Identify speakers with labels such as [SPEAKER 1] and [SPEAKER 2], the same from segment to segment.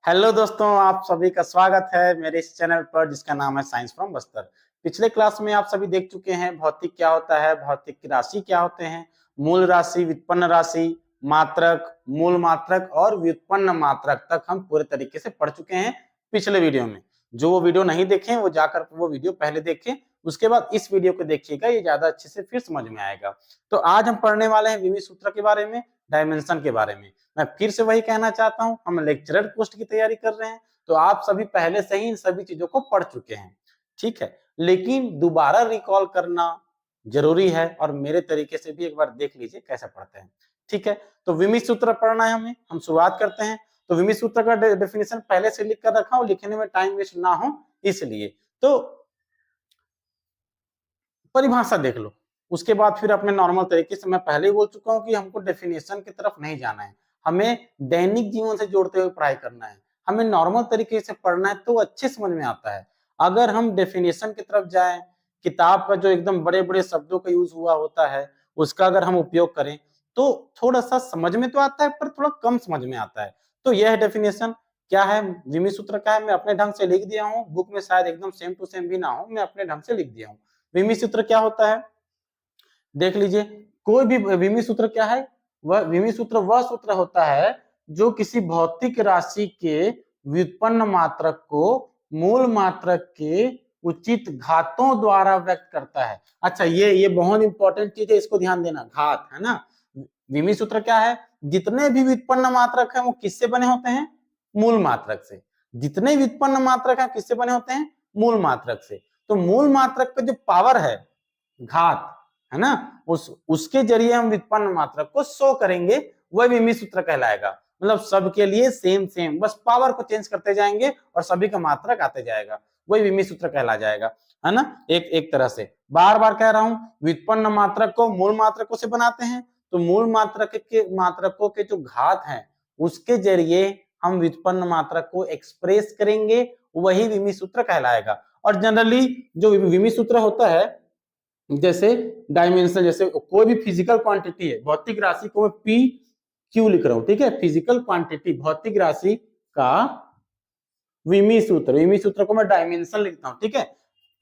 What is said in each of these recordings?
[SPEAKER 1] Hello दोस्तों, आप सभी का स्वागत है मेरे इस चैनल पर जिसका नाम है साइंस फ्रॉम बस्तर। पिछले क्लास में आप सभी देख चुके हैं भौतिक क्या होता है, भौतिक राशि क्या होते हैं, मूल राशि, व्युत्पन्न राशि, मात्रक, मूल मात्रक और व्युत्पन्न मात्रक तक हम पूरे तरीके से पढ़ चुके हैं पिछले वीडियो में। जो वो वीडियो नहीं देखे वो जाकर वो वीडियो पहले देखें, उसके बाद इस वीडियो को देखिएगा, ये ज्यादा अच्छे से फिर समझ में आएगा। तो आज हम पढ़ने वाले हैं विमीय सूत्र के बारे में, डायमेंशन के बारे में। मैं फिर से वही कहना चाहता हूं, हम लेक्चरर पोस्ट की तैयारी कर रहे हैं तो आप सभी पहले से ही इन सभी चीजों को पढ़ चुके हैं, ठीक है। लेकिन दोबारा रिकॉल करना जरूरी है और मेरे तरीके से भी एक बार देख लीजिए कैसे पढ़ते हैं, ठीक है। तो विमीय सूत्र पढ़ना है हमें, हम शुरुआत करते हैं। तो विमीय सूत्र का डेफिनेशन पहले से लिख कर रखा हूं, लिखने में टाइम वेस्ट ना हो इसलिए। तो परिभाषा देख लो, उसके बाद फिर अपने नॉर्मल तरीके से, मैं पहले ही बोल चुका हूं कि हमको डेफिनेशन की तरफ नहीं जाना है, हमें दैनिक जीवन से जोड़ते हुए पढ़ाई करना है, हमें नॉर्मल तरीके से पढ़ना है तो अच्छे समझ में आता है। अगर हम डेफिनेशन की तरफ जाएं, किताब का जो एकदम बड़े बड़े शब्दों का यूज हुआ होता है उसका अगर हम उपयोग करें तो थोड़ा सा समझ में तो आता है पर थोड़ा कम समझ में आता है। तो यह डेफिनेशन क्या है, विमीय सूत्र का है, मैं अपने ढंग से लिख दिया हूँ, बुक में शायद एकदम सेम टू सेम भी ना हो, मैं अपने ढंग से लिख दिया हूँ। विमीय सूत्र क्या होता है देख लीजिए। कोई भी विमीय सूत्र क्या है, वह विमीय सूत्र वह सूत्र होता है जो किसी भौतिक राशि के व्युत्पन्न मात्रक को मूल मात्रक के उचित घातों द्वारा व्यक्त करता है। अच्छा, ये बहुत इंपॉर्टेंट चीज है, इसको ध्यान देना, घात है ना। विमीय सूत्र क्या है, जितने भी व्युत्पन्न मात्रक हैं वो किससे बने होते हैं, मूल मात्रक से। जितने व्युत्पन्न मात्रक हैं किससे बने होते हैं, मूल मात्रक से। तो मूल मात्रक का जो पावर है, घात है ना, उसके जरिए हम व्युत्पन्न मात्रक को शो करेंगे, वह विमीय सूत्र कहलाएगा। मतलब सबके लिए सेम सेम, बस पावर को चेंज करते जाएंगे और सभी का मात्रक आते जाएगा, वही विमीय सूत्र कहला जाएगा, है ना। एक एक तरह से बार बार कह रहा हूं, व्युत्पन्न मात्रक को मूल मात्रकों से बनाते हैं, तो मूल मात्रकों के जो घात हैं उसके जरिए हम व्युत्पन्न मात्रक को एक्सप्रेस करेंगे, वही विमीय सूत्र कहलाएगा। और जनरली जो विमीय सूत्र होता है, जैसे डायमेंशन, जैसे कोई भी फिजिकल क्वांटिटी है, भौतिक राशि को मैं पी क्यू लिख रहा हूं, ठीक है, फिजिकल क्वांटिटी, भौतिक राशि का विमीय सूत्र को मैं डायमेंशन लिखता हूं, ठीक है।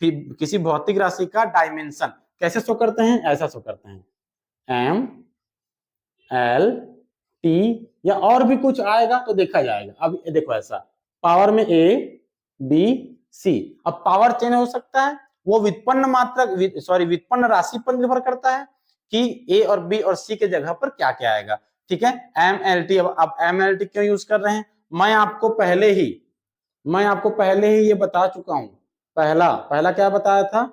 [SPEAKER 1] किसी भौतिक राशि का डायमेंशन कैसे शो करते हैं, ऐसा शो करते हैं, एम एल टी, या और भी कुछ आएगा तो देखा जाएगा। अब देखो ऐसा, पावर में ए बी सी, अब पावर चेंज हो सकता है, वो व्युत्पन्न मात्रक व्युत्पन्न राशि पर निर्भर करता है कि ए और बी और सी के जगह पर क्या क्या आएगा, ठीक है। एम एल टी, अब एम एल टी क्यों यूज कर रहे हैं, मैं आपको पहले ही ये बता चुका हूं। पहला पहला क्या बताया था,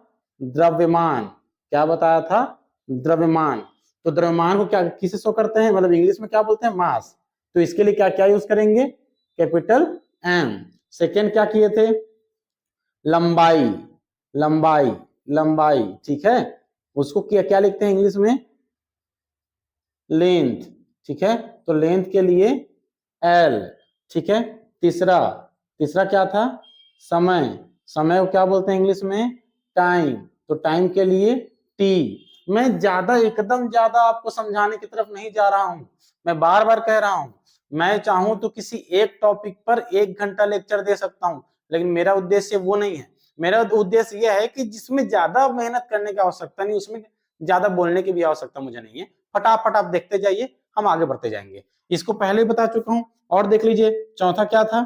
[SPEAKER 1] द्रव्यमान, क्या बताया था, द्रव्यमान। तो द्रव्यमान को क्या किसे शो करते हैं, मतलब इंग्लिश में क्या बोलते हैं, मास। तो इसके लिए क्या क्या यूज करेंगे, कैपिटल एम। सेकेंड क्या किए थे, लंबाई, लंबाई, लंबाई, ठीक है, उसको क्या क्या लिखते हैं इंग्लिश में, लेंथ, ठीक है। तो लेंथ के लिए एल, ठीक है। तीसरा तीसरा क्या था, समय, समय को क्या बोलते हैं इंग्लिश में, टाइम। तो टाइम के लिए टी। मैं एकदम ज्यादा आपको समझाने की तरफ नहीं जा रहा हूं, मैं बार बार कह रहा हूं, मैं चाहूं तो किसी एक टॉपिक पर 1 घंटा लेक्चर दे सकता हूं, लेकिन मेरा उद्देश्य वो नहीं है। मेरा उद्देश्य यह है कि जिसमें ज्यादा मेहनत करने की आवश्यकता नहीं, उसमें ज्यादा बोलने की भी आवश्यकता मुझे नहीं है। फटाफट आप देखते जाइए, हम आगे बढ़ते जाएंगे। इसको पहले ही बता चुका हूं। और देख लीजिए, चौथा क्या था,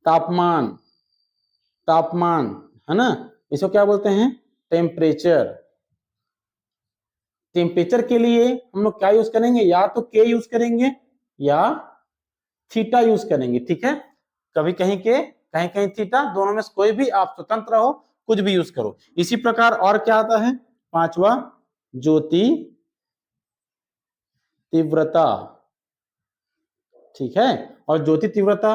[SPEAKER 1] तापमान, तापमान, है ना, इसको क्या बोलते हैं, टेम्परेचर। टेम्परेचर के लिए हम लोग क्या यूज करेंगे, या तो के यूज करेंगे या थीटा यूज करेंगे, ठीक है। कभी कहीं के, कहीं कहीं थीटा, दोनों में से कोई भी, आप स्वतंत्र हो, कुछ भी यूज करो। इसी प्रकार और क्या आता है, पांचवा, ज्योति तीव्रता, ठीक है। और ज्योति तीव्रता,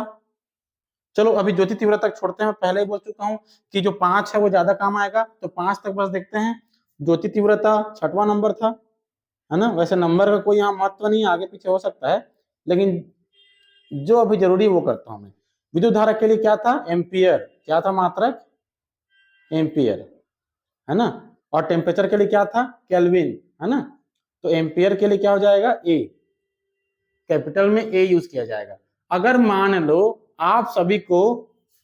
[SPEAKER 1] चलो अभी ज्योति तीव्रता छोड़ते हैं, पहले ही बोल चुका हूं कि जो 5 है वो ज्यादा काम आएगा, तो 5 तक बस देखते हैं। ज्योति तीव्रता 6वां नंबर था, है ना। वैसे नंबर का कोई यहाँ महत्व नहीं, आगे पीछे हो सकता है, लेकिन जो अभी जरूरी वो करता हूं मैं। विद्युत धारा के लिए क्या था, एम्पियर, क्या था मात्रक, एम्पियर, है ना। और टेम्परेचर के लिए क्या था, केल्विन, है ना। तो एम्पियर के लिए क्या हो जाएगा, ए, कैपिटल में ए यूज किया जाएगा। अगर मान लो आप सभी को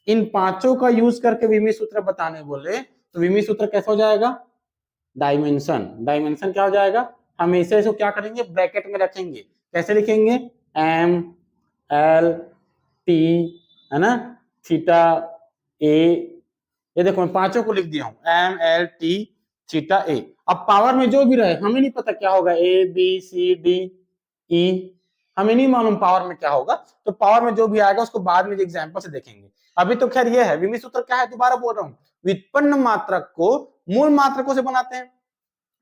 [SPEAKER 1] इन पांचों का यूज करके विमी सूत्र बताने बोले तो विमी सूत्र कैसा हो जाएगा? डायमेंशन। डायमेंशन क्या हो जाएगा? हमेशा इसको क्या करेंगे? ब्रैकेट में रखेंगे। कैसे लिखेंगे? एम एल टी, है ना, थीटा ए। ये देखो मैं पांचों को लिख दिया हूं, एम एल टी थीटा ए। अब पावर में जो भी रहे हमें नहीं पता क्या होगा, A B C D E, हमें नहीं मालूम पावर में क्या होगा, तो पावर में जो भी आएगा उसको बाद में एग्जांपल से देखेंगे। अभी तो खैर ये है, विमी सूत्र क्या है दोबारा बोल रहा हूं, व्युत्पन्न मात्रक को मूल मात्रकों से बनाते हैं।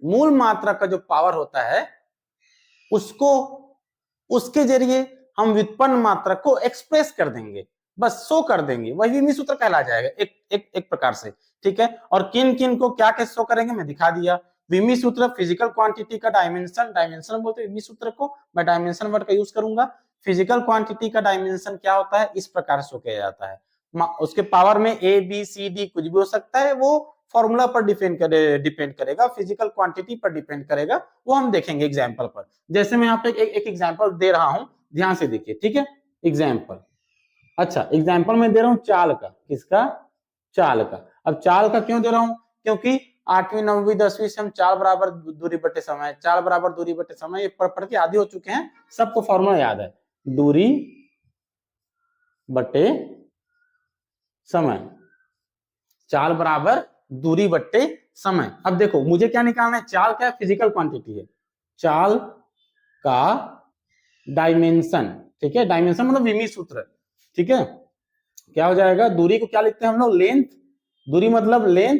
[SPEAKER 1] मूल मात्रक का जो पावर होता है उसको, उसके जरिए हम व्युत्पन्न मात्रक को एक्सप्रेस कर देंगे, बस शो कर देंगे, वही विमी सूत्र कहला जाएगा एक प्रकार से। ठीक है, और किन किन को क्या कैसे शो करेंगे मैं दिखा दिया। विमी सूत्र फिजिकल क्वांटिटी का डायमेंशन, डायमेंशन बोलते हैं विमी सूत्र को, मैं डायमेंशन वर्ड का यूज करूंगा। फिजिकल क्वांटिटी का डायमेंशन क्या होता है, इस प्रकार शो किया जाता है। उसके पावर में ए बी सी डी कुछ भी हो सकता है, वो फॉर्मूला पर डिपेंड करेगा, फिजिकल क्वांटिटी पर डिपेंड करेगा, वो हम देखेंगे एग्जांपल पर। जैसे मैं यहाँ पे एक एग्जांपल दे रहा हूं, ध्यान से देखिए। ठीक है, एग्जांपल, अच्छा एग्जांपल मैं दे रहा हूं चाल का। किसका? चाल का। अब चाल का क्यों दे रहा हूं? क्योंकि 8वीं 9वीं 10वीं से हम चाल बराबर दूरी बटे समय, चाल बराबर दूरी बटे समय ये पढ़ के आदि हो चुके हैं, सबको फॉर्मूला याद है, दूरी बटे समय, चाल बराबर दूरी बट्टे समय। अब देखो मुझे क्या निकालना है, चाल क्या है? फिजिकल क्वांटिटी है, चाल का डायमेंशन। ठीक है, डायमेंशन मतलब विमी सूत्र। ठीक है, क्या हो जाएगा? दूरी को क्या लिखते हैं हम लोग? लेंथ। दूरी मतलब लेंथ,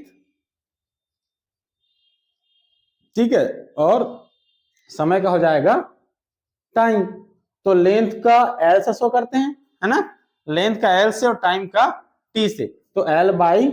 [SPEAKER 1] ठीक है, और समय का हो जाएगा टाइम। तो लेंथ का एल से शो करते हैं, है ना, लेंथ का एल से और टाइम का टी से, तो एल बाई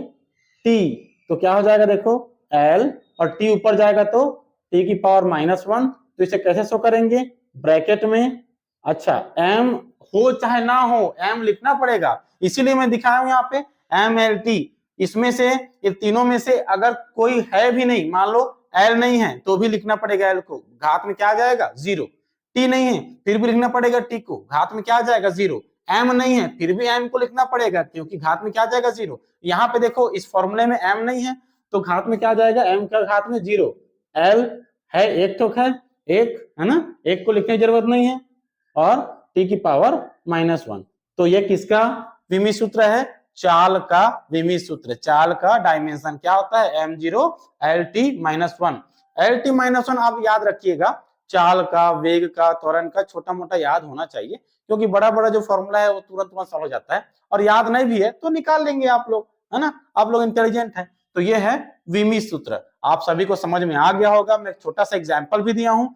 [SPEAKER 1] टी। तो क्या हो जाएगा? देखो एल और टी ऊपर जाएगा तो टी की पावर -1। तो इसे कैसे शो करेंगे? ब्रैकेट में। अच्छा, एम हो चाहे ना हो एम लिखना पड़ेगा, इसीलिए मैं दिखाया हूं यहाँ पे एम एल टी। इसमें से ये तीनों में से अगर कोई है भी नहीं, मान लो एल नहीं है तो भी लिखना पड़ेगा एल को, घात में क्या आ जाएगा? 0। टी नहीं है फिर भी लिखना पड़ेगा टी को, घात में क्या आ जाएगा? 0। एम नहीं है फिर भी एम को लिखना पड़ेगा क्योंकि घात में क्या आ जाएगा? 0। यहाँ पे देखो इस फॉर्मूले में एम नहीं है तो घात में क्या आ जाएगा? एम का घात में 0। एल है एक तो है, एक है ना, एक को लिखने की जरूरत नहीं है, और टी की पावर -1। तो ये किसका विमी सूत्र है? चाल का विमी सूत्र। चाल का डायमेंशन क्या होता है? m0 lt -1। lt -1 आप याद रखिएगा, चाल का, वेग का, त्वरण का छोटा मोटा याद होना चाहिए, क्योंकि बड़ा बड़ा जो फॉर्मूला है वो तुरंत सॉल्व हो जाता है, और याद नहीं भी है तो निकाल लेंगे आप लोग, है ना, आप लोग इंटेलिजेंट है। तो ये है विमी सूत्र, आप सभी को समझ में आ गया होगा। मैं छोटा सा एग्जाम्पल भी दिया हूं,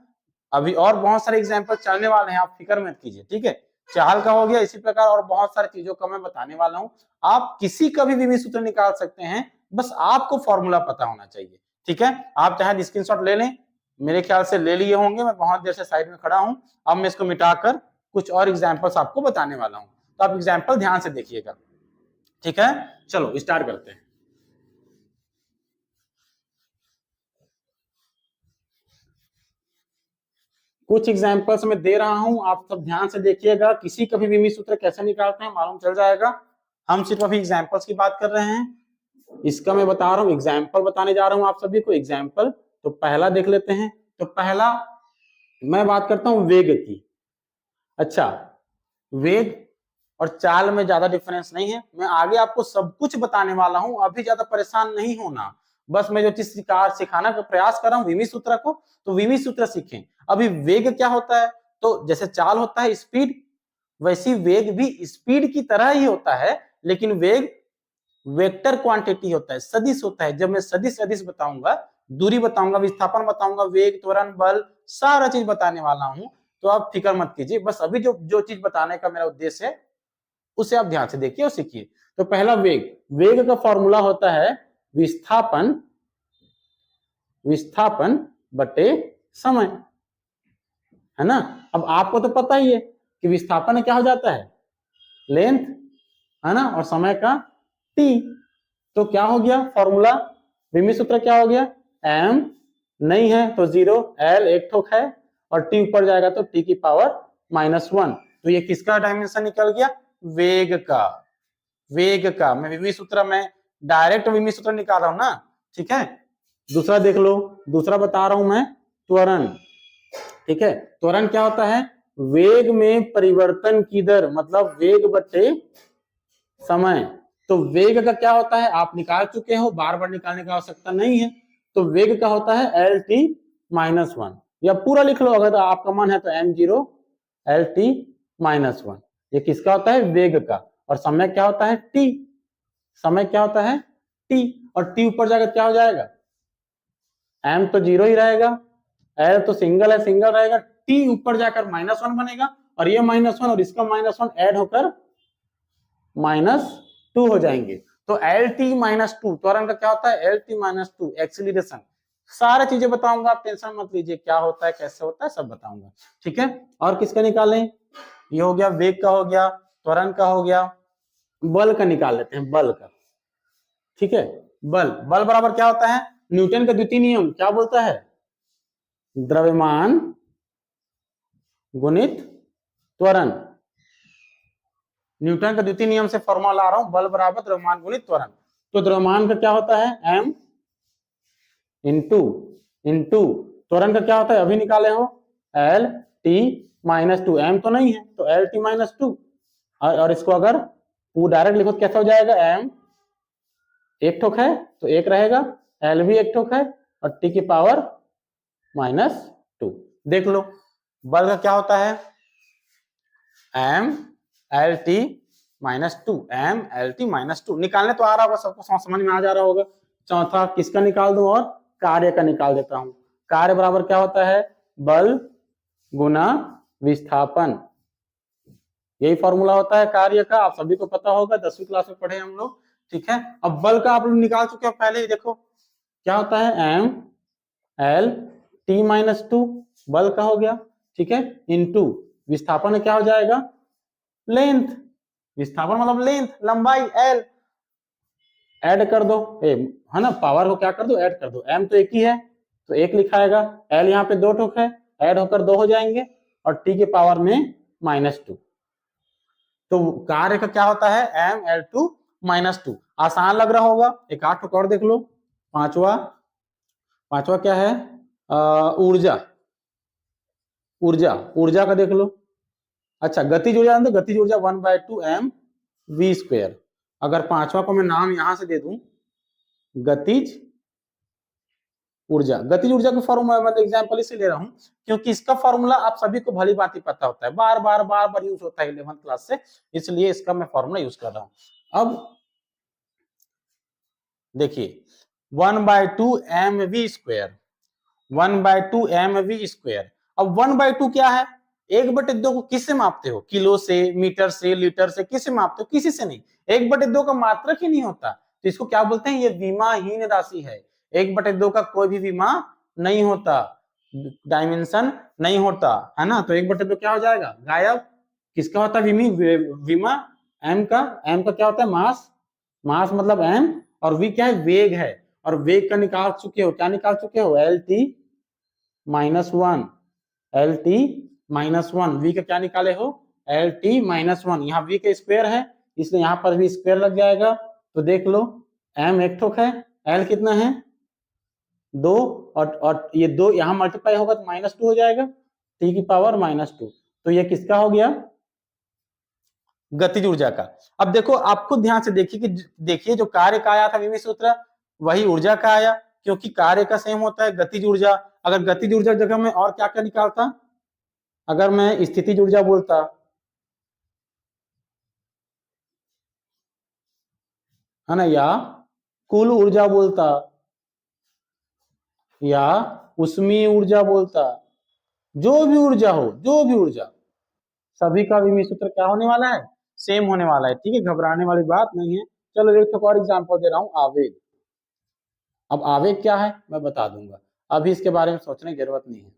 [SPEAKER 1] अभी और बहुत सारे एग्जाम्पल चलने वाले हैं, आप फिक्र मत कीजिए। ठीक है, चाल का हो गया, इसी प्रकार और बहुत सारी चीजों का मैं बताने वाला हूं। आप किसी का भी विमी सूत्र निकाल सकते हैं, बस आपको फॉर्मूला पता होना चाहिए। ठीक है, आप चाहे स्क्रीनशॉट ले लें, मेरे ख्याल से ले लिए होंगे, मैं बहुत देर से साइड में खड़ा हूं। अब मैं इसको मिटाकर कुछ और एग्जाम्पल्स आपको बताने वाला हूं, तो आप एग्जाम्पल ध्यान से देखिएगा। ठीक है, चलो स्टार्ट करते हैं। कुछ एग्जाम्पल्स मैं दे रहा हूं, आप सब ध्यान से देखिएगा। किसी का भी विमी सूत्र कैसे निकालते हैं मालूम चल जाएगा। हम सिर्फ अभी एग्जाम्पल्स की बात कर रहे हैं, इसका मैं बता रहा हूं, एग्जाम्पल बताने जा रहा हूं आप सभी को। एग्जाम्पल तो पहला देख लेते हैं। तो पहला मैं बात करता हूं वेग की। अच्छा, वेग और चाल में ज्यादा डिफरेंस नहीं है, मैं आगे आपको सब कुछ बताने वाला हूं, अभी ज्यादा परेशान नहीं होना। बस मैं जो चीज सिखाना का प्रयास कर रहा हूं विमी सूत्र को, तो विमी सूत्र सीखें। अभी वेग क्या होता है? तो जैसे चाल होता है स्पीड, वैसी वेग भी स्पीड की तरह ही होता है, लेकिन वेग वेक्टर क्वांटिटी होता है, सदिश होता है। जब मैं सदिश सदिश बताऊंगा, दूरी बताऊंगा, विस्थापन बताऊंगा, वेग, त्वरण, बल, सारा चीज बताने वाला हूं, तो आप फिक्र मत कीजिए। बस अभी जो जो चीज बताने का मेरा उद्देश्य है उसे आप ध्यान से देखिए और सीखिए। तो पहला वेग, वेग का फॉर्मूला होता है विस्थापन, विस्थापन बटे समय, है ना। अब आपको तो पता ही है कि विस्थापन क्या हो जाता है? लेंथ, है ना, और समय का टी। तो क्या हो गया फॉर्मूला, विमी सूत्र क्या हो गया? m नहीं है तो 0, l एक ठोक है, और t ऊपर जाएगा तो t की पावर -1। तो ये किसका डायमेंशन निकल गया, वेग का। वेग का मैं विमी सूत्र में डायरेक्ट विमी सूत्र निकाल रहा हूं ना, ठीक है। दूसरा देख लो, दूसरा बता रहा हूं मैं, त्वरण, ठीक है। त्वरण क्या होता है, वेग में परिवर्तन की दर, मतलब वेग बटे समय। तो वेग का क्या होता है आप निकाल चुके हो, बार बार निकालने की आवश्यकता नहीं है। तो वेग का होता है एल टी माइनस वन, या पूरा लिख लो अगर आपका मन है तो M zero L T minus one. ये किसका होता है, वेग का। और समय क्या होता है, टी। समय क्या होता है, टी। और टी ऊपर जाकर क्या हो जाएगा, एम तो जीरो ही रहेगा, एल तो सिंगल है, सिंगल रहेगा, टी ऊपर जाकर माइनस वन बनेगा, और ये माइनस वन और इसका माइनस वन ऐड होकर माइनस टू हो जाएंगे। तो एल टी माइनस टू, त्वरण का क्या होता है, L T minus to acceleration. सारी चीजें बताऊंगा, आप टेंशन मत लीजिए, क्या होता है कैसे होता है सब बताऊंगा, ठीक है। और किसका निकालें, ये हो गया वेग का, हो गया त्वरण का, हो गया बल का निकाल लेते हैं, बल का, ठीक है। बल, बल बराबर क्या होता है, न्यूटन का द्वितीय नियम क्या बोलता है, द्रव्यमान गुणित त्वरण। न्यूटन का द्वितीय नियम से फॉर्मूला ला रहा हूं, बल बराबर द्रव्यमान गुणित त्वरण। तो द्रव्यमान का क्या होता है, एम इंटू इंटू त्वरण का क्या होता है, अभी निकाले हो, L T minus two. M तो नहीं है तो एल टी माइनस टू, और इसको अगर वो डायरेक्ट लिखो तो कैसा हो जाएगा, एम एक ठोक है तो एक रहेगा, एल भी एक ठोक है, और टी की पावर माइनस टू। देख लो बल का क्या होता है, M L T minus two, M L T minus two. निकालने तो आ रहा होगा सबको, समझ में आ जा रहा होगा। चौथा किसका निकाल दूं, और कार्य का निकाल देता हूं। कार्य बराबर क्या होता है, बल गुना विस्थापन। यही फॉर्मूला होता है कार्य का, आप सभी को पता होगा, 10वीं क्लास में पढ़े हम लोग, ठीक है। अब बल का आप लोग निकाल चुके हो पहले ही, देखो क्या होता है, M L T minus two, बल का हो गया, ठीक है, इंटू विस्थापन क्या हो जाएगा, लेंथ। विस्थापन मतलब लेंथ, लंबाई, एल। ऐड कर दो, है ना, पावर को क्या कर दो, ऐड कर दो। एम तो एक ही है तो एक लिखाएगा, एल यहाँ पे दो ठोक है, ऐड होकर दो हो जाएंगे, और टी के पावर में माइनस टू। तो कार्य का क्या होता है, M L two minus two. आसान लग रहा होगा, एक आठ ठोक और देख लो। पांचवा, पांचवा क्या है, ऊर्जा। ऊर्जा, ऊर्जा का देख लो। अच्छा गतिज ऊर्जा, गतिज ऊर्जा 1/2 एम वी स्क्वायर। अगर पांचवा को मैं नाम यहां से दे दूं, गतिज ऊर्जा। गतिज ऊर्जा का फॉर्मूला मतलब एग्जांपल इसे ले रहा हूं क्योंकि इसका फॉर्मूला आप सभी को भली भांति पता होता है, बार बार यूज होता है 11th क्लास से, इसलिए इसका मैं फॉर्मूला यूज कर रहा हूं। अब देखिए 1/2 M V square, 1/2 M V square. अब 1/2 क्या है, 1/2 को किससे मापते हो, किलो से, मीटर से, लीटर से, किससे मापते हो, किसी से नहीं। 1/2 का मात्रक ही नहीं होता, तो इसको क्या बोलते हैं, ये विमाहीन राशि है। 1/2 का कोई भी विमा नहीं होता, डायमेंशन नहीं होता, है ना। तो 1/2 क्या हो जाएगा, गायब। किसका होता है विमा, एम का। एम का क्या होता है, मास। मास मतलब एम, और वी क्या है, वेग है। और वेग का निकाल चुके हो, क्या निकाल चुके हो, L T minus one, L T minus one. V का क्या निकाले हो, एल टी माइनस वन। यहाँ वी का स्क्वायर है इसलिए यहाँ पर भी स्क्वायर लग जाएगा। तो देख लो एम एक ठोक है, एल कितना है, दो, और ये दो यहाँ मल्टीप्लाई होगा तो माइनस टू हो जाएगा, टी की पावर माइनस टू। तो ये किसका हो गया, गतिज ऊर्जा का। अब देखो आपको ध्यान से देखिए कि देखिए जो कार्य का आया था विमी सूत्र, वही ऊर्जा का आया, क्योंकि कार्य का सेम होता है गतिज ऊर्जा। अगर गतिज ऊर्जा जगह में और क्या क्या निकालता, अगर मैं स्थितिज ऊर्जा बोलता, है ना, या कुल ऊर्जा बोलता, या उष्मीय ऊर्जा बोलता, जो भी ऊर्जा हो, जो भी ऊर्जा, सभी का विमी सूत्र क्या होने वाला है, सेम होने वाला है, ठीक है, घबराने वाली बात नहीं है। चलो एक तो और एग्जांपल दे रहा हूं, आवेग। अब आवेग क्या है मैं बता दूंगा, अभी इसके बारे में सोचने की जरूरत नहीं है।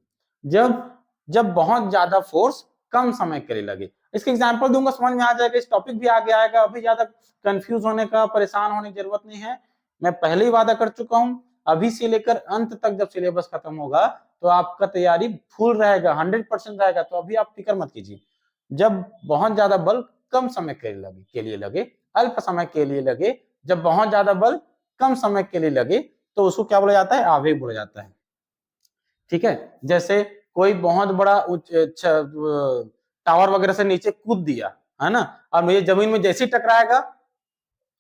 [SPEAKER 1] जब जब बहुत ज्यादा फोर्स कम समय के लिए लगे, इसके एग्जांपल दूंगा, समझ में आ जाएगा, इस टॉपिक भी आगे आएगा, अभी ज्यादा कंफ्यूज होने का, परेशान होने की जरूरत नहीं है। मैं पहले ही वादा कर चुका हूं, अभी से लेकर अंत तक जब सिलेबस खत्म होगा तो आपका तैयारी फुल रहेगा, 100% रहेगा, तो अभी आप फिक्र मत कीजिए। जब बहुत ज्यादा बल कम समय के लिए लगे, अल्प समय के लिए लगे, जब बहुत ज्यादा बल कम समय के लिए लगे तो उसको क्या बोला जाता है, आवेग बोला जाता है। ठीक है, जैसे कोई बहुत बड़ा टावर वगैरह से नीचे कूद दिया है ना, और मुझे जमीन में जैसे ही टकराएगा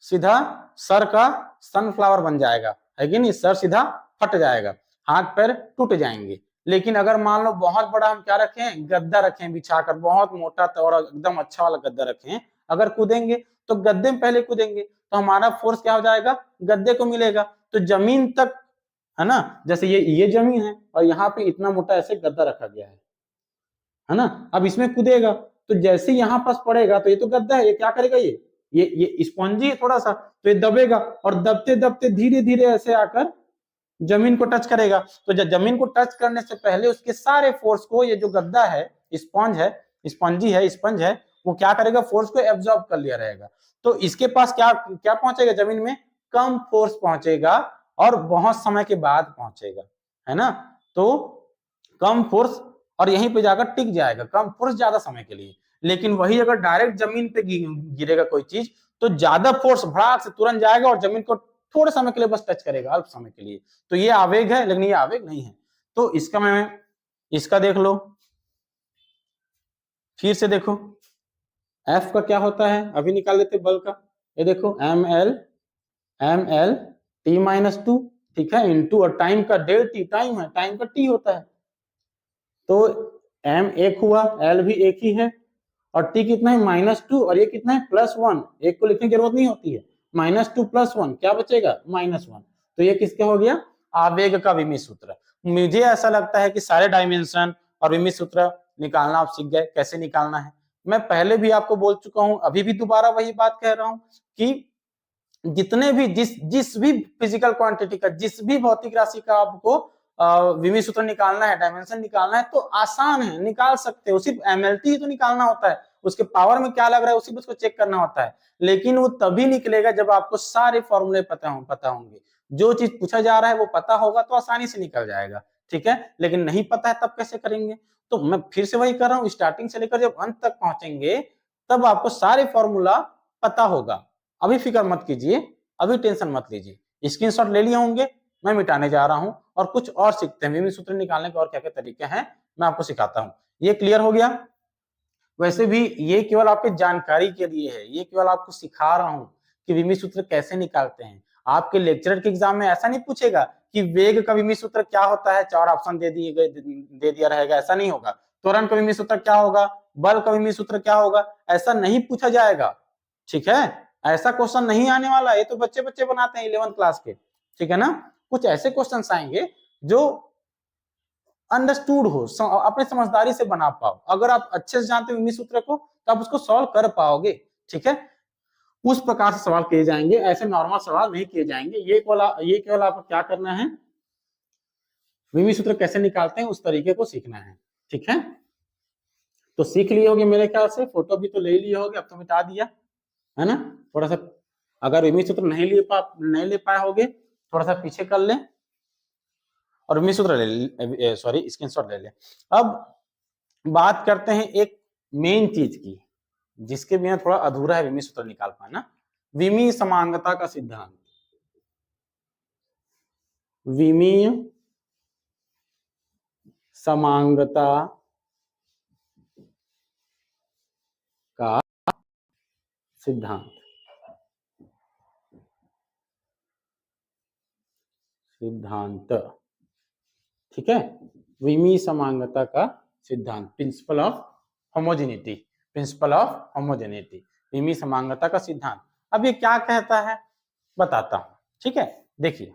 [SPEAKER 1] सीधा सर का सनफ्लावर बन जाएगा, है कि नहीं, सर सीधा फट जाएगा, हाथ पैर टूट जाएंगे। लेकिन अगर मान लो बहुत बड़ा हम क्या रखें, गद्दा रखें बिछाकर, बहुत मोटा और एकदम अच्छा वाला गद्दा रखें, अगर कूदेंगे तो गद्दे में पहले कूदेंगे तो हमारा फोर्स क्या हो जाएगा, गद्दे को मिलेगा। तो जमीन तक, है ना, जैसे ये जमीन है और यहाँ पे इतना मोटा ऐसे गद्दा रखा गया है ना, अब इसमें कूदेगा तो जैसे यहाँ पास पड़ेगा तो ये तो गद्दा है, ये क्या करेगा, ये स्पॉन्जी है थोड़ा सा, तो ये दबेगा और दबते दबते धीरे धीरे ऐसे आकर जमीन को टच करेगा। तो जब जमीन को टच करने से पहले उसके सारे फोर्स को ये जो गद्दा है, स्पंज है, वो क्या करेगा, फोर्स को एब्जॉर्ब कर लिया रहेगा। तो इसके पास क्या क्या पहुंचेगा जमीन में, कम फोर्स पहुंचेगा और बहुत समय के बाद पहुंचेगा, है ना। तो कम फोर्स और यहीं पे जाकर टिक जाएगा, कम फोर्स ज्यादा समय के लिए। लेकिन वही अगर डायरेक्ट जमीन पे गिरेगा कोई चीज तो ज्यादा फोर्स भड़ाक से तुरंत जाएगा और जमीन को थोड़े समय के लिए बस टच करेगा, अल्प समय के लिए। तो ये आवेग है, लेकिन ये आवेग नहीं है। तो इसका देख लो, फिर से देखो एफ का क्या होता है, अभी निकाल लेते बल का। ये देखो M L T minus two, ठीक है, इंटू और टाइम का डेल टी, टाइम है, टाइम का टी होता है। तो एम एक हुआ, एल भी एक ही है, और टी कितना है, -2, और ये कितना है, +1। एक को लिखने की जरूरत नहीं होती है, -2 +1 क्या बचेगा, -1। तो ये किसका हो गया, आवेग का विमीय सूत्र। मुझे ऐसा लगता है कि सारे डायमेंशन और विमीय सूत्र निकालना आप सीख गए, कैसे निकालना है। मैं पहले भी आपको बोल चुका हूं, अभी भी दोबारा वही बात कह रहा हूं कि जितने भी जिस भी फिजिकल क्वांटिटी का, जिस भी भौतिक राशि का आपको विमीय सूत्र निकालना है, डायमेंशन निकालना है, तो आसान है, निकाल सकते हो। सिर्फ एमएलटी तो निकालना होता है, उसके पावर में क्या लग रहा है उसी को चेक करना होता है। लेकिन वो तभी निकलेगा जब आपको सारे फॉर्मूले पता होंगे, जो चीज पूछा जा रहा है वो पता होगा तो आसानी से निकल जाएगा। ठीक है, लेकिन नहीं पता है तब कैसे करेंगे। तो मैं फिर से वही कर रहा हूँ, स्टार्टिंग से लेकर जब अंत तक पहुंचेंगे तब आपको सारे फॉर्मूला पता होगा। अभी फिक्र मत कीजिए, अभी टेंशन मत लीजिए, स्क्रीनशॉट ले लिए होंगे, मैं मिटाने जा रहा हूं और कुछ और सीखते हैं। विमीय सूत्र निकालने के और क्या क्या तरीके हैं मैं आपको सिखाता हूं। ये क्लियर हो गया। वैसे भी ये केवल आपकी जानकारी के लिए है, ये केवल आपको सिखा रहा हूं कि विमीय सूत्र कैसे निकालते हैं। आपके लेक्चरर के एग्जाम में ऐसा नहीं पूछेगा कि वेग का विमीय सूत्र क्या होता है, 4 ऑप्शन दे दिया रहेगा, ऐसा नहीं होगा। त्वरण का विमीय सूत्र क्या होगा, बल का विमीय सूत्र क्या होगा, ऐसा नहीं पूछा जाएगा। ठीक है, ऐसा क्वेश्चन नहीं आने वाला, ये तो बच्चे बच्चे बनाते हैं 11th क्लास के। ठीक है ना, कुछ ऐसे क्वेश्चन आएंगे जो अंडरस्टूड हो, अपने समझदारी से बना पाओ। अगर आप अच्छे से जानते हो विमीय सूत्र को तो आप उसको सॉल्व कर पाओगे। ठीक है, उस प्रकार से सवाल किए जाएंगे, ऐसे नॉर्मल सवाल नहीं किए जाएंगे। ये केवल आपको क्या करना है, विमीय सूत्र कैसे निकालते हैं उस तरीके को सीखना है। ठीक है, तो सीख लिए होगे मेरे ख्याल से, फोटो भी तो ले लिए होगे, अब तो मिटा दिया है ना। थोड़ा सा अगर विमीय सूत्र नहीं ले पाए होगे थोड़ा सा पीछे कर लें और विमीय सूत्र ले, सॉरी स्क्रीनशॉट ले लें। अब बात करते हैं एक मेन चीज की जिसके बिना थोड़ा अधूरा है विमीय सूत्र निकाल पाना, विमीय समांगता का सिद्धांत। विमीय समांगता का सिद्धांत, ठीक है, विमीय समांगता का सिद्धांत, प्रिंसिपल ऑफ होमोजेनिटी, विमीय समांगता का सिद्धांत। अब ये क्या कहता है बताता हूं। ठीक है, देखिए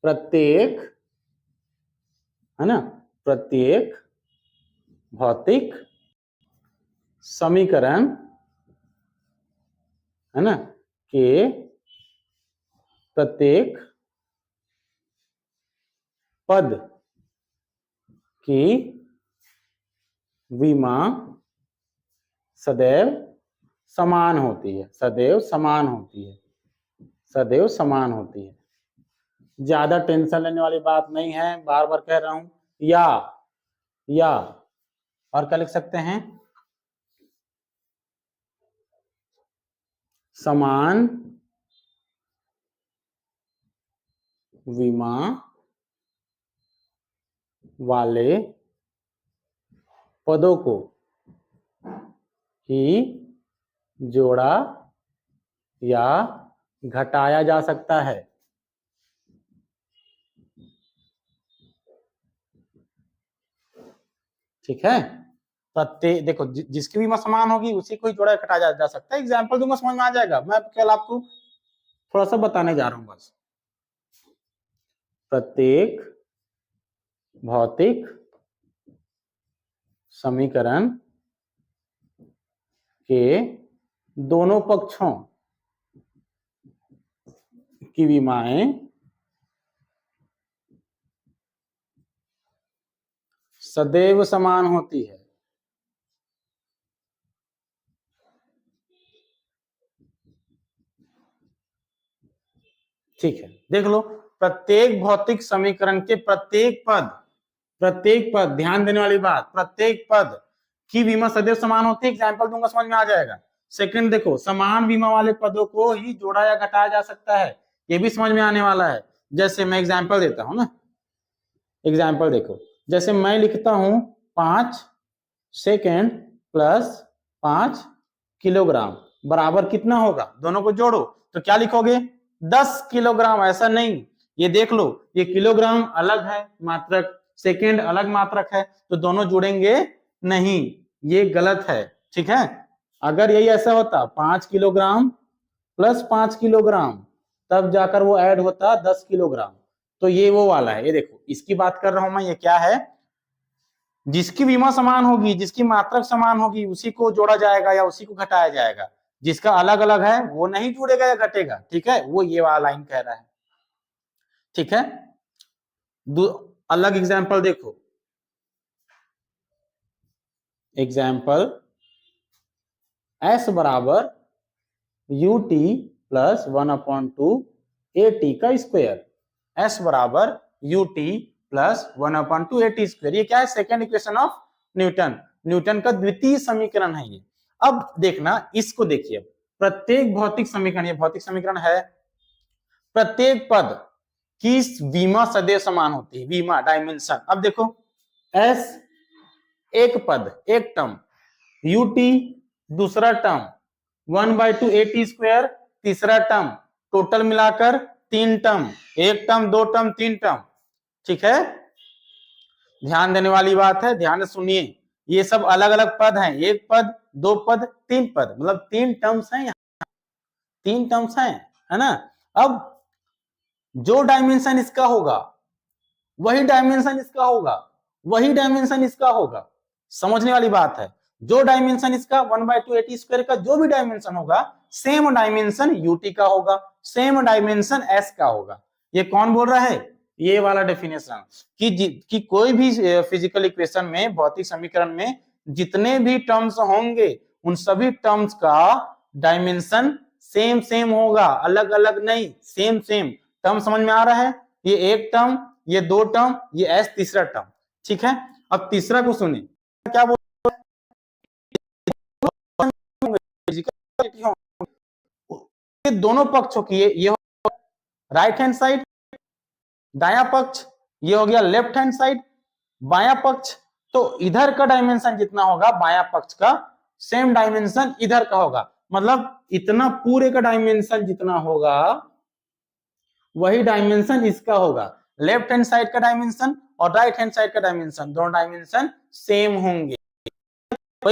[SPEAKER 1] प्रत्येक, है ना, प्रत्येक भौतिक समीकरण, है ना, के प्रत्येक पद की विमा सदैव समान होती है, सदैव समान होती है। ज्यादा टेंशन लेने वाली बात नहीं है, बार बार कह रहा हूं। या और क्या लिख सकते हैं, समान विमा वाले पदों को ही जोड़ा या घटाया जा सकता है। ठीक है, प्रत्येक देखो जिसकी भी समान होगी उसी को ही जोड़ा घटाया जा सकता है। एग्जाम्पल दूंगा, समझ में आ जाएगा। मैं केवल आपको थोड़ा सा बताने जा रहा हूं बस। प्रत्येक भौतिक समीकरण के दोनों पक्षों की विमाएं सदैव समान होती है। ठीक है, देख लो, प्रत्येक भौतिक समीकरण के प्रत्येक पद, ध्यान देने वाली बात, प्रत्येक पद की विमा सदैव समान होती है। एग्जाम्पल दूंगा, समझ में आ जाएगा। सेकंड देखो, समान विमा वाले पदों को ही जोड़ा या घटाया जा सकता है, ये भी समझ में आने वाला है। जैसे मैं एग्जाम्पल देता हूं ना, एग्जाम्पल देखो, जैसे मैं लिखता हूं 5 सेकेंड प्लस 5 किलोग्राम बराबर कितना होगा, दोनों को जोड़ो तो क्या लिखोगे, 10 किलोग्राम। ऐसा नहीं, ये देख लो, ये किलोग्राम अलग है मात्रक, सेकेंड अलग मात्रक है, तो दोनों जुड़ेंगे नहीं, ये गलत है। ठीक है, अगर यही ऐसा होता 5 किलोग्राम प्लस 5 किलोग्राम, तब जाकर वो ऐड होता 10 किलोग्राम। तो ये वो वाला है, ये देखो, इसकी बात कर रहा हूं मैं। ये क्या है, जिसकी विमा समान होगी, जिसकी मात्रक समान होगी, उसी को जोड़ा जाएगा या उसी को घटाया जाएगा। जिसका अलग अलग है वो नहीं जुड़ेगा या घटेगा। ठीक है, वो ये वाला लाइन कह रहा है। ठीक है, अलग एग्जाम्पल देखो, एग्जाम्पल s बराबर U T plus 1/2 A T का स्क्वायर। s बराबर U T plus 1/2 A T square, ये क्या है, second equation of Newton, Newton का द्वितीय समीकरण है ये। अब देखना, इसको देखिए, प्रत्येक भौतिक समीकरण, ये भौतिक समीकरण है, प्रत्येक पद की विमा सदैव समान होती है, विमा डायमेंशन। अब देखो, s एक पद, एक टर्म, ut दूसरा टर्म, 1/2 ए टी स्क्वायर तीसरा टर्म, टोटल मिलाकर 3 टर्म, एक टर्म, दो टर्म, 3 टर्म। ठीक है, ध्यान देने वाली बात है, ध्यान से सुनिए, ये सब अलग अलग पद हैं, एक पद, दो पद, 3 पद, मतलब 3 टर्म्स हैं, 3 टर्म्स हैं, है ना। अब जो डायमेंशन इसका होगा वही डायमेंशन इसका होगा, वही डायमेंशन इसका होगा, समझने वाली बात है। जो डायमेंशन इसका 1/2 ए टी स्क्वायर का जो भी डायमेंशन होगा, सेम डायमेंशन यूटी का होगा, सेम डायमेंशन एस का होगा। ये कौन बोल रहा है, ये वाला डेफिनेशन कि कोई भी फिजिकल इक्वेशन में, भौतिक समीकरण में जितने भी टर्म्स होंगे उन सभी टर्म्स का डायमेंशन सेम सेम होगा, अलग अलग नहीं, सेम सेम। टर्म समझ में आ रहा है, ये एक टर्म, ये दो टर्म, ये एस तीसरा टर्म। ठीक है, अब तीसरा को सुने, क्या बोल, दोनों पक्षों की, ये राइट हैंड साइड, दाया पक्ष, ये हो गया लेफ्ट हैंड साइड, बाया पक्ष। तो इधर का डायमेंशन जितना होगा बाया पक्ष का, सेम डायमेंशन इधर का होगा, मतलब इतना पूरे का डायमेंशन जितना होगा वही डायमेंशन इसका होगा। लेफ्ट हैंड साइड का डायमेंशन और राइट हैंड साइड का डायमेंशन, दोनों डायमेंशन सेम होंगे। तो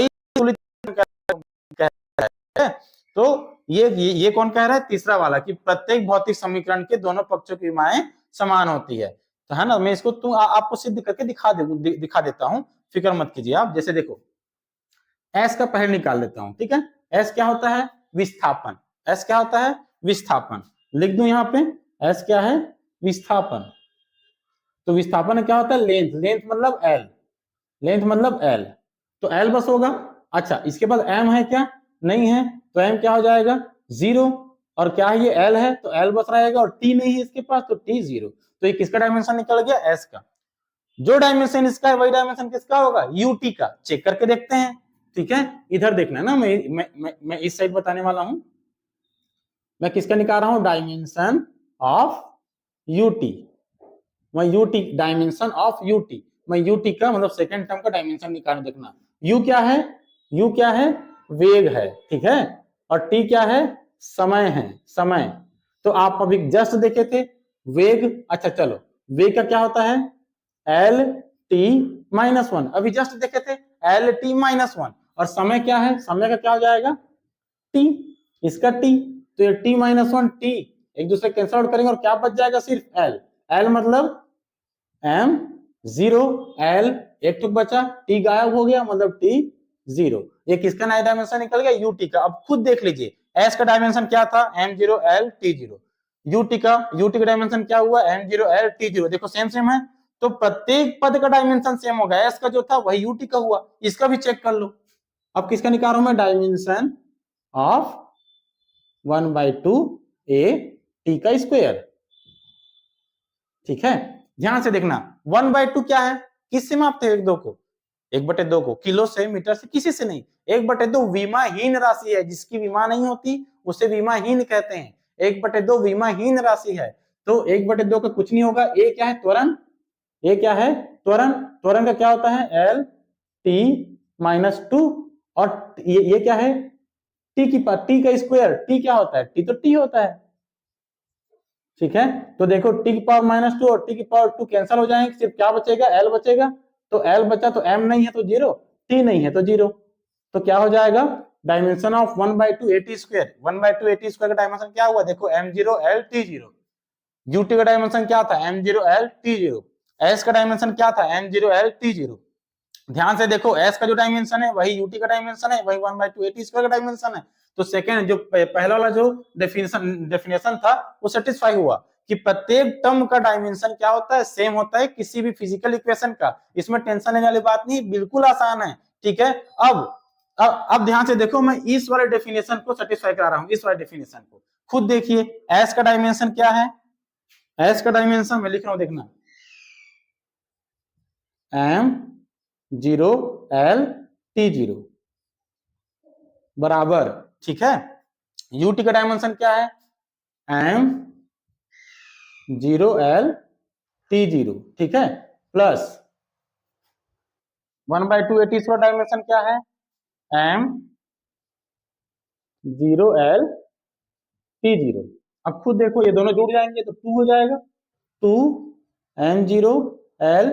[SPEAKER 1] ये कौन कह रहा है, तीसरा वाला, कि प्रत्येक भौतिक समीकरण के दोनों पक्षों की विमाएं समान होती है। तो है ना, मैं इसको आपको सिद्ध करके दिखा देता हूं, फिक्र मत कीजिए आप। जैसे देखो, एस का पहले निकाल लेता हूं। ठीक है, एस क्या होता है, विस्थापन। एस क्या होता है, विस्थापन। लिख दूं यहाँ पे, एस क्या है, विस्थापन। तो विस्थापन क्या होता है, लेंथ, लेंथ मतलब एल, लेंथ मतलब एल, तो एल बस होगा। अच्छा, इसके बाद एम है क्या, नहीं है, तो एम क्या हो जाएगा, 0। और क्या है, ये एल है तो एल बस रहेगा, और टी नहीं है इसके पास तो टी 0। तो ये किसका डायमेंशन निकल गया, एस का। जो डायमेंशन इसका है वही डायमेंशन किसका होगा, यूटी का। चेक करके देखते हैं। ठीक है, इधर देखना ना, मैं इस साइड बताने वाला हूं, मैं किसका निकाल रहा हूं, डायमेंशन ऑफ यूटी, मैं यूटी डायमेंशन ऑफ यूटी, मैं यूटी का मतलब सेकेंड टर्म का डायमेंशन निकालना। देखना यू क्या है, यू क्या है, वेग है, ठीक है, और टी क्या है, समय है, समय। तो आप अभी जस्ट देखे थे वेग, अच्छा चलो वेग का क्या होता है, एल टी माइनस वन, अभी जस्ट देखे थे एल टी माइनस वन, और समय क्या है, समय का क्या हो जाएगा, टी, इसका टी, तो ये टी माइनस वन टी एक दूसरे कैंसल आउट करेंगे और क्या बच जाएगा, सिर्फ एल, एल मतलब एम जीरो, एल एक टुक बचा, टी गायब हो गया मतलब टी जीरो। ये किसका नया डायमेंशन निकल गया, यूटी का। अब खुद देख लीजिए एस का डायमेंशन क्या था, M zero L T zero, UT का डायमेंशन क्या हुआ, M zero L T zero, देखो सेम सेम है, तो प्रत्येक पद का डायमेंशन सेम होगा, एस का जो था वही यूटी का हुआ, इसका भी चेक कर लो। अब किसका निकाल रहा हूं मैं, डायमेंशन ऑफ 1/2 ए टी का स्क्वायर, ठीक है। ध्यान से देखना 1/2 क्या है, किससे मापते हैं, 1/2 को, 1/2 को किलो से, मीटर से, किसी से नहीं। 1/2 विमाहीन राशि है, जिसकी विमा नहीं होती उसे विमाहीन कहते हैं। 1/2 विमाहीन राशि है, तो 1/2 का कुछ नहीं होगा। ए क्या है, त्वरण, ए क्या है, त्वरण, त्वरण का क्या होता है, एल टी माइनस टू, और ये क्या है, टी की पावर, टी का स्क्वायर, टी क्या होता है, टी तो टी होता है, ठीक है। तो देखो टी की पावर माइनस टू और टी की पावर टू कैंसिल हो जाएंगे, सिर्फ क्या बचेगा, एल बचेगा, तो एल बचा तो एम नहीं है तो जीरो, टी नहीं है तो जीरो, तो क्या हो जाएगा, dimension of 1/2 A T square, 1/2 A T square का डायमेंशन क्या हुआ, देखो M zero L T zero, UT का डायमेंशन क्या था, M zero L T zero, S का डायमेंशन क्या था, M zero L T zero. ध्यान से देखो एस का जो डायमेंशन है वही यूटी का डायमेंशन है, वही 1/2 ए टी स्क्वायर का डायमेंशन है, तो सेकंड जो पहला वाला जो डेफिनेशन था वो सेटिस्फाई हुआ कि प्रत्येक टर्म का डायमेंशन क्या होता है, सेम होता है किसी भी फिजिकल इक्वेशन का। इसमें टेंशन लेने वाली बात नहीं, बिल्कुल आसान है, ठीक है। अब ध्यान से देखो, मैं इस वाले डेफिनेशन को सेटिस्फाई करा रहा हूं, इस वाले डेफिनेशन को खुद देखिए, एस का डायमेंशन क्या है, एस का डायमेंशन मैं लिख रहा हूं, देखना M zero L T zero बराबर, ठीक है, यूटी का डायमेंशन क्या है, M zero L T zero, ठीक है, प्लस 1/2 ए टी का डायमेंशन क्या है, M zero L T zero. अब खुद देखो ये दोनों जुड़ जाएंगे तो 2 हो जाएगा, 2 M zero L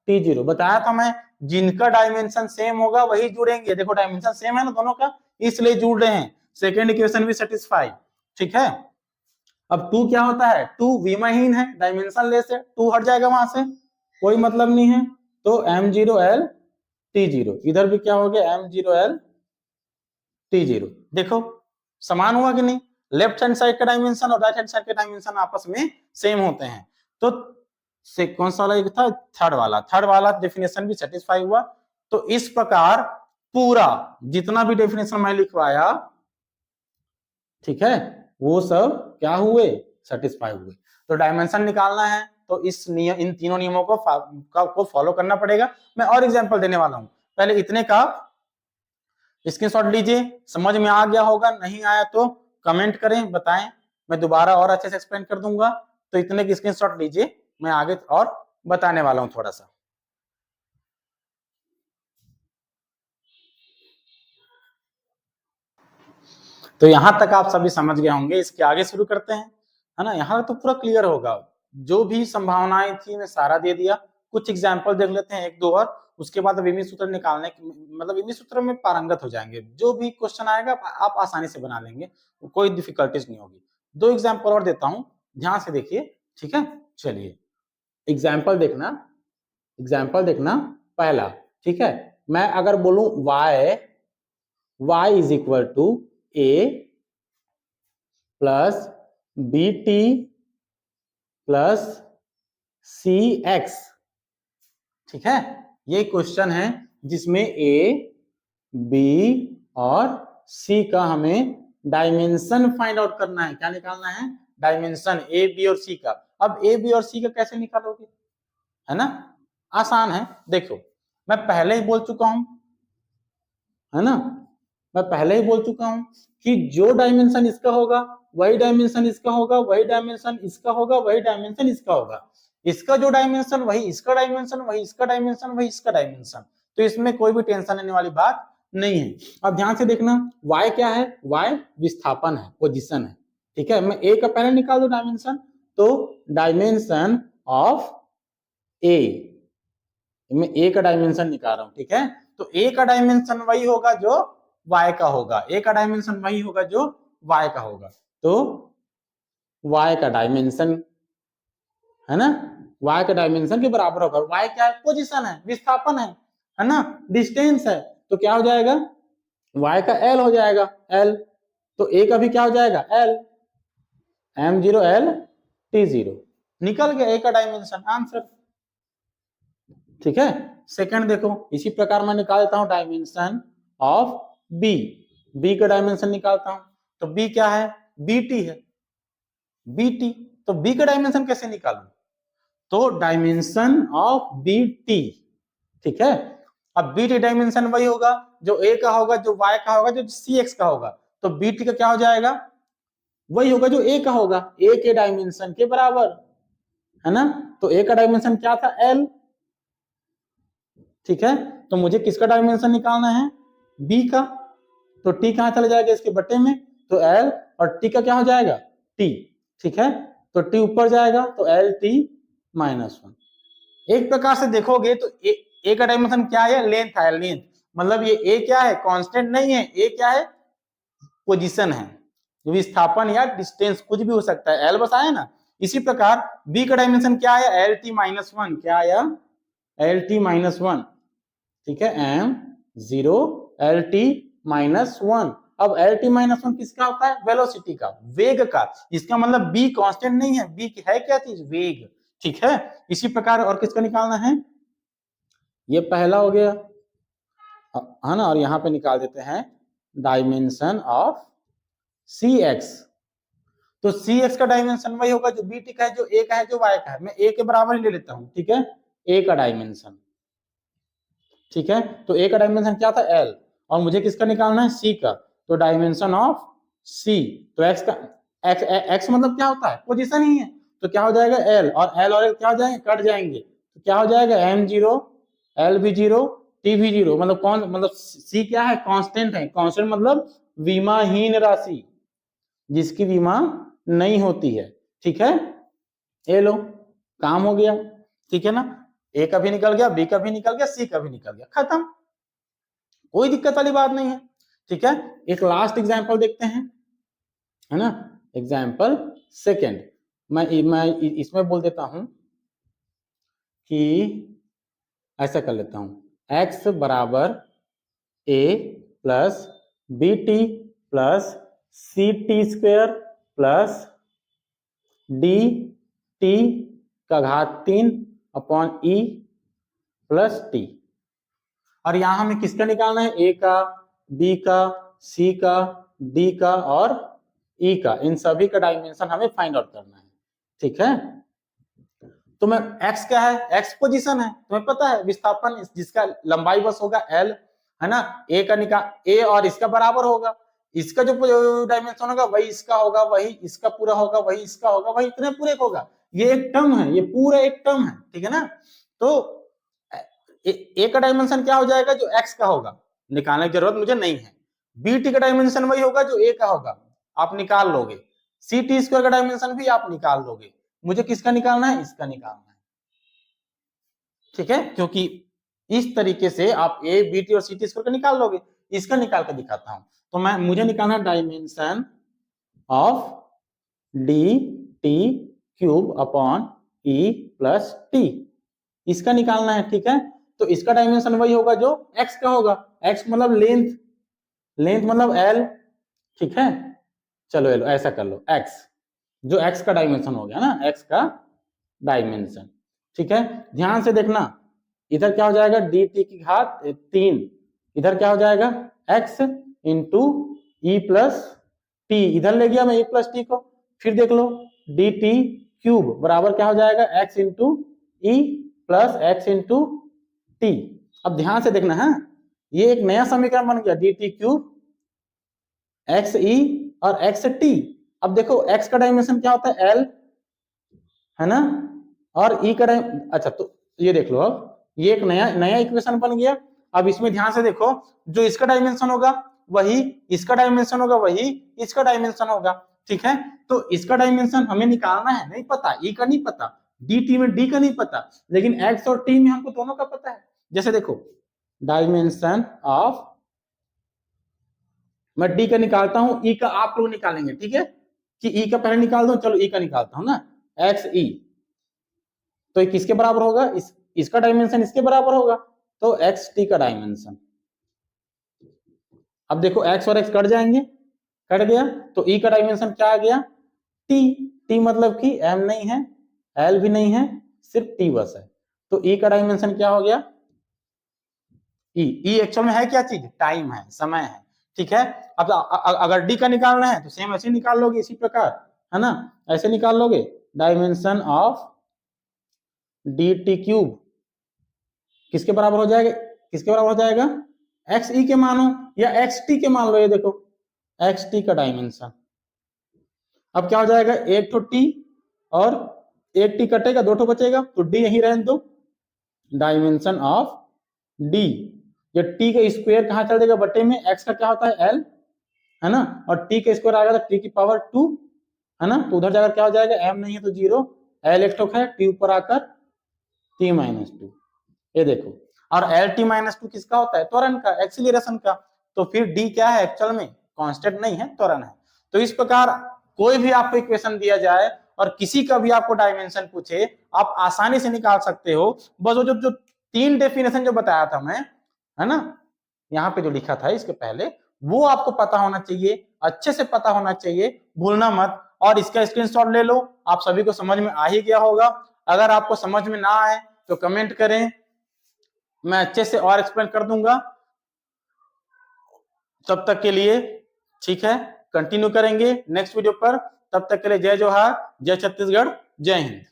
[SPEAKER 1] T zero. बताया था मैं, जिनका डायमेंशन सेम होगा वही जुड़ेंगे, देखो डायमेंशन सेम है ना दोनों का, इसलिए जुड़ रहे हैं, सेकेंड इक्वेशन भी सेटिस्फाई, ठीक है। अब 2 क्या होता है, 2 विमाहीन है, डायमेंशन लेस है, 2 हट जाएगा वहां से, कोई मतलब नहीं है, तो M zero L T zero, इधर भी क्या हो गया, M zero L T zero. देखो समान हुआ कि नहीं, लेफ्ट हैंड साइड का डायमेंशन और राइट हैंड साइड का डायमेंशन आपस में सेम होते हैं, तो कौन सा वाला था, थर्ड वाला डेफिनेशन भी सेटिस्फाई हुआ। तो इस प्रकार पूरा जितना भी डेफिनेशन मैं लिखवाया, ठीक है, वो सब क्या हुए, सेटिस्फाई हुए। तो डायमेंशन निकालना है तो इस नियम, इन तीनों नियमों को फॉलो करना पड़ेगा। मैं और एग्जांपल देने वाला हूं, पहले इतने का स्क्रीनशॉट लीजिए, समझ में आ गया होगा, नहीं आया तो कमेंट करें, बताएं, मैं दोबारा और अच्छे से एक्सप्लेन कर दूंगा। तो इतने की स्क्रीनशॉट लीजिए, मैं आगे और बताने वाला हूं थोड़ा सा। तो यहां तक आप सभी समझ गए होंगे, इसके आगे शुरू करते हैं, है ना, यहाँ तो पूरा क्लियर होगा, जो भी संभावनाएं थी मैं सारा दे दिया। कुछ एग्जाम्पल देख लेते हैं, एक दो और, उसके बाद विमित सूत्र निकालने मतलब विमित सूत्र में पारंगत हो जाएंगे, जो भी क्वेश्चन आएगा आप आसानी से बना लेंगे, कोई डिफिकल्टीज नहीं होगी। 2 एग्जाम्पल और देता हूं, ध्यान से देखिए, ठीक है। चलिए एग्जाम्पल देखना, पहला, ठीक है, मैं अगर बोलूं y is equal to a plus B T plus C X, ठीक है, ये क्वेश्चन है जिसमें a b और c का हमें डायमेंशन फाइंड आउट करना है। क्या निकालना है, डायमेंशन a b और c का। अब a b और c का कैसे निकालोगे, है ना, आसान है, देखो मैं पहले ही बोल चुका हूं, है ना, मैं पहले ही बोल चुका हूं कि जो डायमेंशन इसका होगा वही डायमेंशन इसका होगा, वही डायमेंशन इसका होगा, वही डायमेंशन इसका होगा। इसका जो डायमेंशन वही इसका डायमेंशन, वही इसका डायमेंशन, वही इसका डायमेंशन। तो इसमें कोई भी टेंशन लेने वाली बात नहीं है। अब ध्यान से देखना, y क्या है? y विस्थापन है, पोजीशन है। ठीक है, मैं a का पहले निकाल दो डायमेंशन, तो डायमेंशन ऑफ a, मैं a का डायमेंशन निकाल रहा हूं। ठीक है, तो a का डायमेंशन वही होगा जो y का होगा, a का डायमेंशन वही होगा जो y का होगा। तो y का डायमेंशन है ना, y का डायमेंशन के बराबर होगा। y क्या है? पोजीशन है, विस्थापन है ना, डिस्टेंस है। तो क्या हो जाएगा? y का l हो जाएगा, l। तो a का भी क्या हो जाएगा? l, m0 l t0। निकल गया a का डायमेंशन, आंसर। ठीक है, सेकंड देखो, इसी प्रकार मैं निकाल देता हूं डायमेंशन ऑफ b। b का डायमेंशन निकालता हूं, तो b क्या है? bt है, bt। तो b का डायमेंशन कैसे निकालूं? तो डायमेंशन ऑफ bt। ठीक है, अब bt डायमेंशन वही होगा जो a का होगा, जो y का होगा, जो cx का होगा। तो bt का क्या हो जाएगा? वही होगा जो a का होगा, a के डायमेंशन के बराबर, है ना। तो a का डायमेंशन क्या था? l। ठीक है, तो मुझे किसका डायमेंशन निकालना है? b का। तो t कहां चला जाएगा? इसके बट्टे में। तो l और t का क्या हो जाएगा? t। ठीक है, तो t ऊपर जाएगा, तो l t -1। एक प्रकार से देखोगे तो a का डायमेंशन क्या है? लेंथ है, लेंथ। मतलब ये a क्या है? कांस्टेंट नहीं है, a क्या है? पोजीशन है, विस्थापन या डिस्टेंस कुछ भी हो सकता है, l बस आया ना। इसी प्रकार b का डायमेंशन क्या है? lt -1। क्या आया? lt -1। ठीक है, m0 lt -1। अब lt -1 किसका होता है? वेलोसिटी का, वेग का। इसका मतलब b कांस्टेंट नहीं है, b है क्या चीज? वेग। ठीक है, इसी प्रकार और किसका निकालना है? ये पहला हो गया, है ना। और यहां पे निकाल देते हैं डायमेंशन ऑफ cx। तो cx का डायमेंशन वही होगा जो bt का है, जो a का है, जो y का है। मैं a के बराबर ही ले लेता हूं। ठीक है, a का डायमेंशन। ठीक है, तो a का डायमेंशन क्या था? l। और मुझे किसका निकालना है? c का। तो डायमेंशन ऑफ c, तो x का x मतलब क्या होता है? पोजीशन ही है। तो क्या हो जाएगा? l और l क्या हो जाएंगे? कट जाएंगे। तो क्या हो जाएगा? m0 l भी 0 t भी 0। मतलब कौन, मतलब c क्या है? कांस्टेंट है। कांस्टेंट मतलब विमाहीन राशि, जिसकी विमा नहीं होती है। ठीक है, ये लो, काम हो गया। ठीक है ना, a का भी निकल गया, b का भी निकल गया, c का भी निकल गया, खत्म, कोई दिक्कत वाली बात नहीं है। ठीक है, एक लास्ट एग्जांपल देखते हैं, है ना। एग्जांपल सेकंड, मैं इसमें बोल देता हूं कि ऐसा कर लेता हूं, x बराबर a plus B T plus C T square plus D T का घात 3 अपॉन ई प्लस टी। और यहां हमें किसका निकालना है? ए का, बी का, सी का, डी का और ई का। इन सभी का डायमेंशन हमें फाइंड आउट करना है। ठीक है, तो मैं x क्या है? x पोजीशन है, तुम्हें पता है, विस्थापन जिसका लंबाई बस होगा l, है ना। a का निकाल, a और इसका बराबर होगा, इसका जो डायमेंशन होगा वही इसका होगा, वही इसका पूरा होगा, वही इसका होगा, वही इतने पूरे होगा। ये एक टर्म है, ये पूरा एक टर्म है। ठीक है ना, तो a का डायमेंशन क्या हो जाएगा? जो x का होगा, निकालने की जरूरत मुझे नहीं है। bt का डायमेंशन वही होगा जो a का होगा, आप निकाल लोगे। सी टी स्क्वायर का डायमेंशन भी आप निकाल लोगे। मुझे किसका निकालना है? इसका निकालना है। ठीक है, क्योंकि इस तरीके से आप ए बी टी और सी टी स्क्वायर का निकाल लोगे। इसका निकाल कर दिखाता हूं, तो मुझे निकालना dimension of D T cube upon E plus T, इसका निकालना है। ठीक है, तो इसका डायमेंशन वही होगा जो x का होगा। x मतलब लेंथ, लेंथ मतलब l। ठीक है, चलो ये लो, ऐसा कर लो, x जो x का डायमेंशन हो गया ना, x का डायमेंशन। ठीक है, ध्यान से देखना, इधर क्या हो जाएगा? डी टी की घात 3, इधर क्या हो जाएगा? x into E plus T, इधर ले गया मैं e प्लस टी को। फिर देख लो, डी टी क्यूब बराबर क्या हो जाएगा? x into E plus x into T. अब ध्यान से देखना है, ये एक नया समीकरण बन गया, डी टी क्यूब एक्स ई और एक्स टी। अब देखो x का डायमेंशन क्या होता है, l, है ना, और e का अच्छा तो ये देख लो, अब ये एक नया नया इक्वेशन बन गया। अब इसमें ध्यान से देखो, जो इसका डायमेंशन होगा वही इसका डायमेंशन होगा, वही इसका डायमेंशन होगा, ठीक है। तो इसका डायमेंशन हमें निकालना है, नहीं पता, ई का नहीं पता, डी टी में डी का नहीं पता, लेकिन एक्स और टी में हमको दोनों का पता है। जैसे देखो डायमेंशन ऑफ, मैं डी का निकालता हूं, ई का आप लोग निकालेंगे, ठीक है, कि ई का पहले निकाल दो, चलो ई का निकालता हूं ना, एक्स ई, तो ये किसके बराबर होगा, इसका डायमेंशन इसके बराबर होगा, तो एक्स टी का डायमेंशन। अब देखो एक्स और एक्स कट जाएंगे, कट गया, तो ई का डायमेंशन क्या आ गया, टी, टी मतलब कि एम नहीं है, एल भी नहीं है, सिर्फ टी बस है, तो ई का डायमेंशन क्या हो गया, ई एक्चुअल में है क्या चीज, टाइम है, समय है, ठीक है। अब अगर डी का निकालना है तो सेम ऐसे निकाल लोगे, इसी प्रकार, है ना, ऐसे निकाल लोगे, dimension of D T cube किसके बराबर हो जाएगा, किसके बराबर हो जाएगा, एक्स ई के मानो या एक्स टी के मान लो, ये देखो एक्स टी का डायमेंशन। अब क्या हो जाएगा, एक तो टी और एक टी कटेगा, दो तो बचेगा, तो डी यही रहने दो, डायमेंशन ऑफ डी, ये टी का स्क्वायर कहां चल जाएगा, बटे में एक्स का क्या होता है एल, है ना, और टी का स्क्वायर आएगा तो टी की पावर 2, है ना, तो उधर जाकर क्या हो जाएगा, एम नहीं है तो 0, एल एक ठोक है, टी ऊपर आकर टी माइनस 2, ये देखो। और एल टी माइनस 2 किसका होता है, त्वरण का, एक्सीलरेशन का, तो फिर डी क्या है, एक्चुअल में कांस्टेंट नहीं है, त्वरण है। तो इस प्रकार कोई भी आपको इक्वेशन दिया जाए और किसी का भी आपको डायमेंशन पूछे, आप आसानी से निकाल सकते हो, बस वो जो 3 डेफिनेशन जो बताया था मैं, है ना, यहाँ पे जो लिखा था इसके पहले, वो आपको पता होना चाहिए, अच्छे से पता होना चाहिए, भूलना मत। और इसका स्क्रीनशॉट ले लो, आप सभी को समझ में आ ही गया होगा। अगर आपको समझ में ना आए तो कमेंट करें, मैं अच्छे से और एक्सप्लेन कर दूंगा। तब तक के लिए ठीक है, कंटिन्यू करेंगे नेक्स्ट वीडियो पर। तब तक के लिए जय जोहार, जय छत्तीसगढ़, जय हिंद।